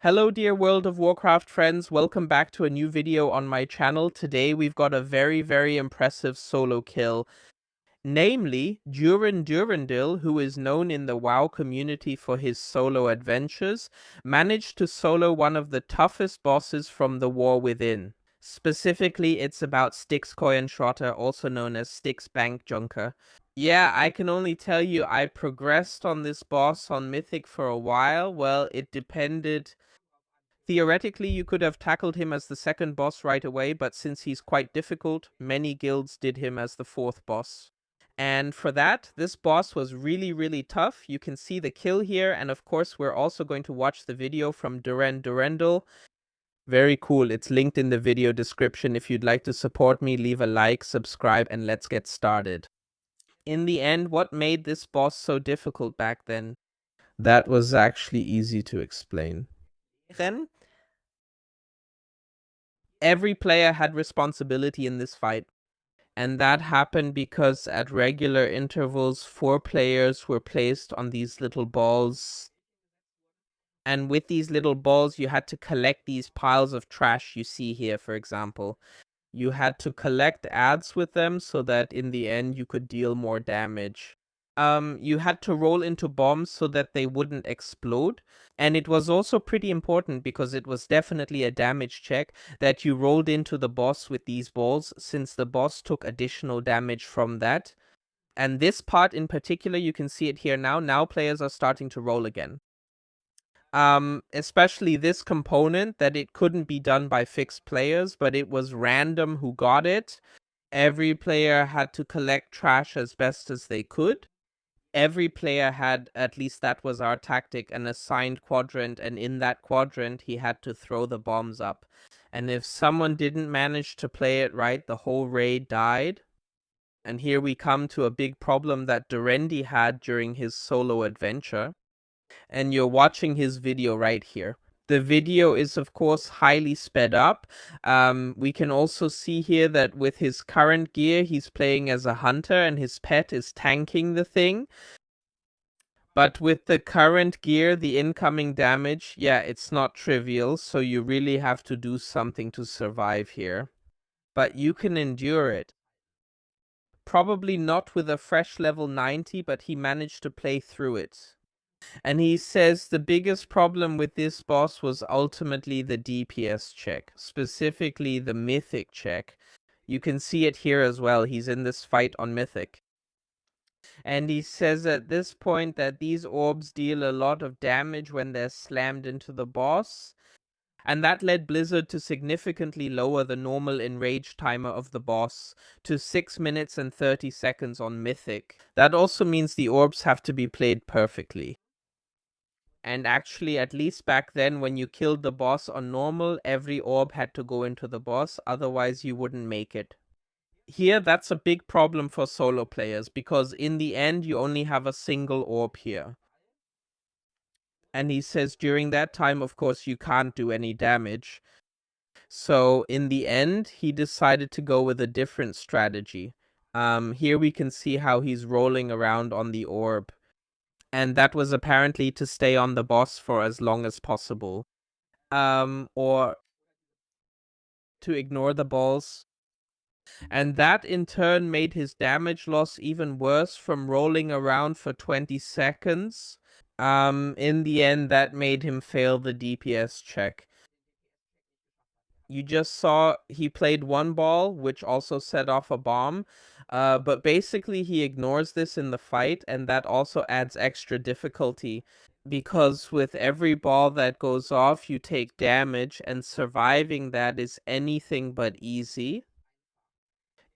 Hello dear World of Warcraft friends, welcome back to a new video on my channel. Today we've got a very impressive solo kill. Namely, Durendil, who is known in the WoW community for his solo adventures, managed to solo one of the toughest bosses from the War Within. Specifically, it's about Styx, also known as Styx Bankjunker. Yeah, I can only tell you I progressed on this boss on Mythic for a while. Well, it depended. Theoretically, you could have tackled him as the second boss right away, but since he's quite difficult, many guilds did him as the fourth boss. And for that, this boss was really tough. You can see the kill here, and of course we're also going to watch the video from Durendil. Very cool, it's linked in the video description. If you'd like to support me, leave a like, subscribe, and let's get started. In the end, what made this boss so difficult back then? That was actually easy to explain. Then every player had responsibility in this fight. And that happened because at regular intervals, 4 players were placed on these little balls. And with these little balls, you had to collect these piles of trash you see here, for example. You had to collect ads with them so that in the end you could deal more damage. You had to roll into bombs so that they wouldn't explode. And it was also pretty important because it was definitely a damage check that you rolled into the boss with these balls, since the boss took additional damage from that. And this part in particular, you can see it here now. Now players are starting to roll again. Especially this component, that it couldn't be done by fixed players, but it was random who got it. Every player had to collect trash as best as they could. Every player had, at least that was our tactic, an assigned quadrant, and in that quadrant he had to throw the bombs up. And if someone didn't manage to play it right, the whole raid died. And here we come to a big problem that Durendil had during his solo adventure. And you're watching his video right here. The video is, of course, highly sped up. We can also see here that with his current gear, he's playing as a hunter and his pet is tanking the thing. But with the current gear, the incoming damage, yeah, it's not trivial, so you really have to do something to survive here. But you can endure it. Probably not with a fresh level 90, but he managed to play through it. And he says the biggest problem with this boss was ultimately the DPS check, specifically the Mythic check. You can see it here as well. He's in this fight on Mythic. And he says at this point that these orbs deal a lot of damage when they're slammed into the boss. And that led Blizzard to significantly lower the normal enrage timer of the boss to 6 minutes and 30 seconds on Mythic. That also means the orbs have to be played perfectly. And actually, at least back then, when you killed the boss on normal, every orb had to go into the boss, otherwise you wouldn't make it. Here, that's a big problem for solo players, because in the end, you only have a single orb here. And he says during that time, of course, you can't do any damage. So in the end, he decided to go with a different strategy. Here we can see how he's rolling around on the orb. And that was apparently to stay on the boss for as long as possible. Or to ignore the balls. And that in turn made his damage loss even worse from rolling around for 20 seconds. In the end, that made him fail the DPS check. You just saw he played one ball, which also set off a bomb. But basically he ignores this in the fight, and that also adds extra difficulty. Because with every ball that goes off, you take damage, and surviving that is anything but easy.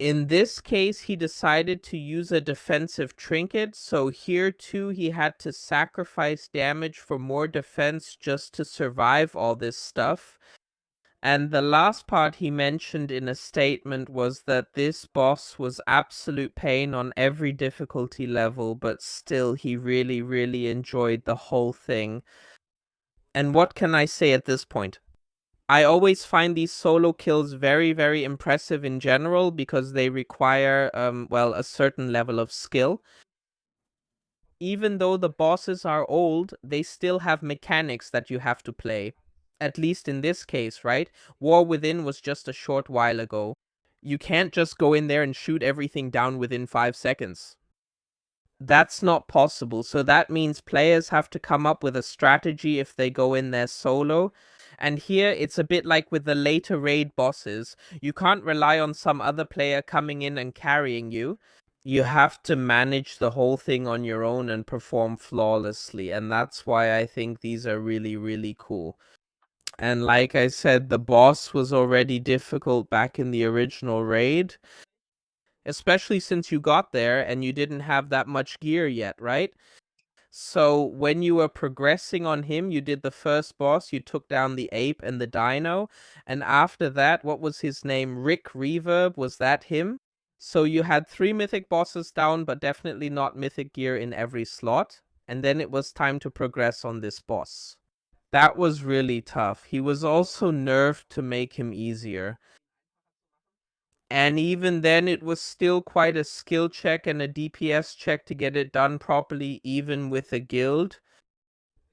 In this case, he decided to use a defensive trinket, so here too he had to sacrifice damage for more defense just to survive all this stuff. And the last part he mentioned in a statement was that this boss was absolute pain on every difficulty level, but still he really enjoyed the whole thing. And what can I say at this point? I always find these solo kills very impressive in general because they require, well, a certain level of skill. Even though the bosses are old, they still have mechanics that you have to play. At least in this case, right? War Within was just a short while ago. You can't just go in there and shoot everything down within 5 seconds. That's not possible. So that means players have to come up with a strategy if they go in there solo. And here it's a bit like with the later raid bosses. You can't rely on some other player coming in and carrying you. You have to manage the whole thing on your own and perform flawlessly. And that's why I think these are really, really cool. And like I said, the boss was already difficult back in the original raid. Especially since you got there and you didn't have that much gear yet, right? So when you were progressing on him, you did the first boss, you took down the ape and the dino, and after that, what was his name? Rick Reverb, was that him? So you had 3 mythic bosses down, but definitely not mythic gear in every slot, and then it was time to progress on this boss. That was really tough. He was also nerfed to make him easier. And even then, it was still quite a skill check and a DPS check to get it done properly, even with a guild.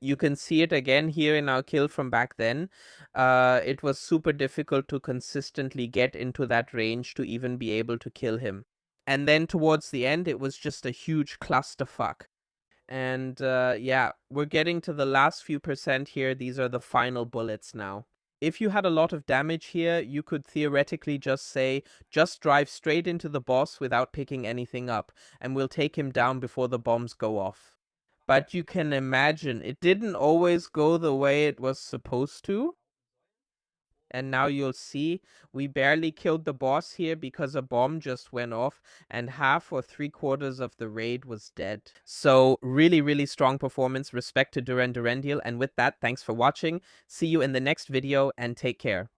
You can see it again here in our kill from back then. It was super difficult to consistently get into that range to even be able to kill him. And then towards the end, it was just a huge clusterfuck. And yeah, we're getting to the last few percent here. These are the final bullets now. If you had a lot of damage here, you could theoretically just say, just drive straight into the boss without picking anything up, and we'll take him down before the bombs go off. But you can imagine, it didn't always go the way it was supposed to. And now you'll see, we barely killed the boss here because a bomb just went off and half or 3/4 of the raid was dead. So really, really strong performance. Respect to Durendil. And with that, thanks for watching. See you in the next video and take care.